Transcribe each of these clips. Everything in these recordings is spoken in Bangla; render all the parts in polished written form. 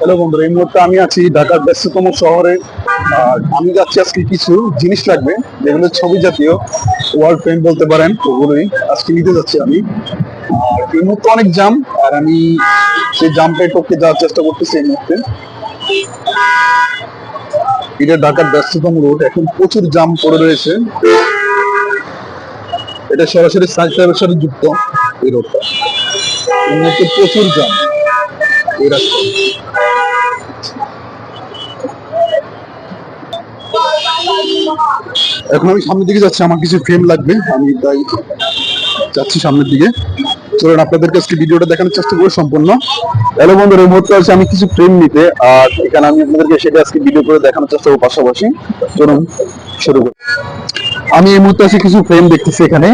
হ্যালো বন্ধুরা, এই মুহূর্তে আমি আছি ঢাকার ব্যস্ততম শহরে। আর আমি যাচ্ছি আজকে কিছু জিনিস লাগবে, যেগুলো ছবি জাতীয় ওয়াল ফ্রেম বলতে পারেন, ওগুলোই আজকে নিতে যাচ্ছি আমি। আর এই মুহূর্তে অনেক জাম, আর আমি সেই জামটাই টপকে যাওয়ার চেষ্টা করতেছি এই মুহূর্তে। এটা ঢাকার ব্যস্ততম রোড, এখন প্রচুর জাম পড়ে রয়েছে। এটা সরাসরি সাইকেলের সাথে যুক্ত এই রোডটা। এই মুহূর্তে প্রচুর জাম এই রাস্তায়। এখন আমি সামনের দিকে যাচ্ছি, আমার কিছু ফ্রেম লাগবে, আমি তাই যাচ্ছি সামনের দিকে। চলুন আপনাদেরকে আজকে ভিডিওটা দেখানোর চেষ্টা করবো সম্পূর্ণ। হ্যালো বন্ধুরা, এই মুহূর্তে আছে আমি কিছু ফ্রেম নিতে, আর এখানে আমি আপনাদেরকে সেটা আজকে ভিডিও করে দেখানোর চেষ্টা করবো পাশাপাশি। চলুন শুরু করি। আমি এই মুহূর্তে আছে কিছু ফ্রেম দেখতেছি এখানে।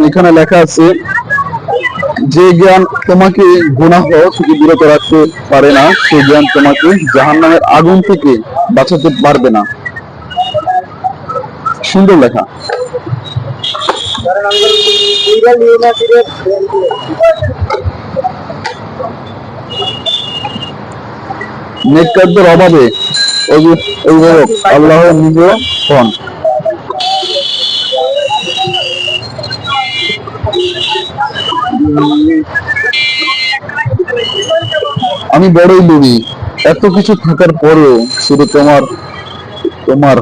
এখানে লেখা আছে, যে জ্ঞান তোমাকে গুনাহ থেকে বিরত রাখতে পারে না, সে জ্ঞান তোমাকে জাহান্নামের আগুন থেকে বাঁচাতে পারবে না। সুন্দর লেখা। নেককারদের অভাবে অভিভাবক আল্লাহ নিজে হন। আমি বড়ই লোভী, এত কিছু থাকার পরেও শুধু তোমার তোমার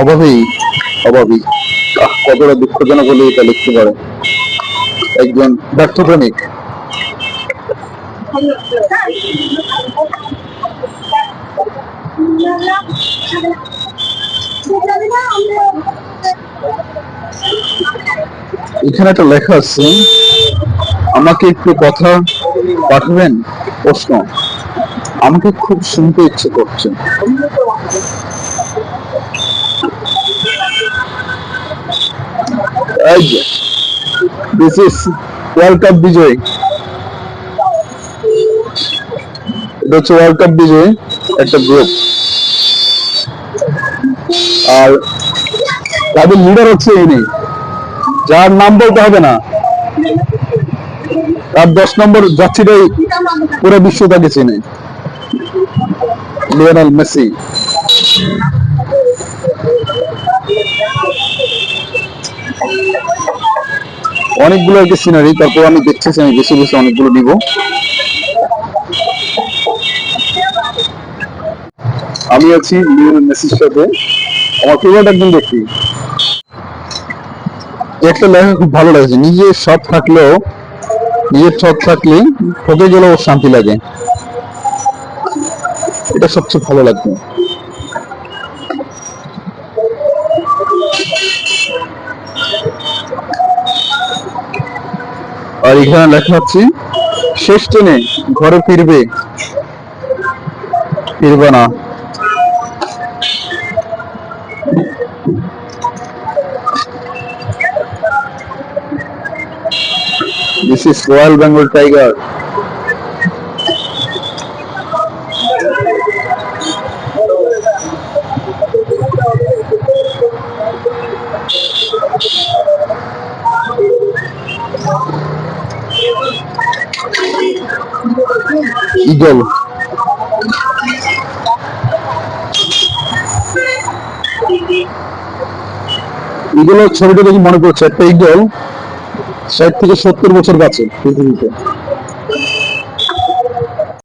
অভাবেই অভাবী। কতটা দুঃখজনক হলে এটা লিখতে পারে একজন ব্যর্থ প্রেমিক। এখানে একটা লেখা আছে, আমাকে একটু কথা পাঠাবেন? প্রশ্ন, আমাকে খুব শুনতে ইচ্ছে করছে। দিস ইজ ওয়ার্ল্ড কাপ বিজয়। এটা হচ্ছে ওয়ার্ল্ড কাপ বিজয় একটা গ্রুপ, আর তাদের লিডার হচ্ছে ইনি, যার নাম বলতে হবে না, তার 10 নম্বর যাত্রীরাই পুরো বিশ্ব তাকে চেনে, লিওনেল মেসি। অনেকগুলো আর কি সিনারি, তারপর আমি দেখতেছি, আমি বেশি বেশি অনেকগুলো নিব। আমি আছি লিওনেল মেসির সাথে, আমার ফেভারিট একজন ব্যক্তি। একটা লেখা খুব ভালো লাগছে, নিজের সব থাকলে ঠকে গেলেও শান্তি লাগে। এটা সবচেয়ে ভালো লাগবে। আর এখানে লেখা আছে, শেষ ট্রেনে ঘরে ফিরবে না। This is Royal Bengal Tiger. Eagle. ইগলের ছবিটা দেখে মনে পড়ছে, একটা ইগল 60 থেকে 70 বছর বাঁচে পৃথিবীতে।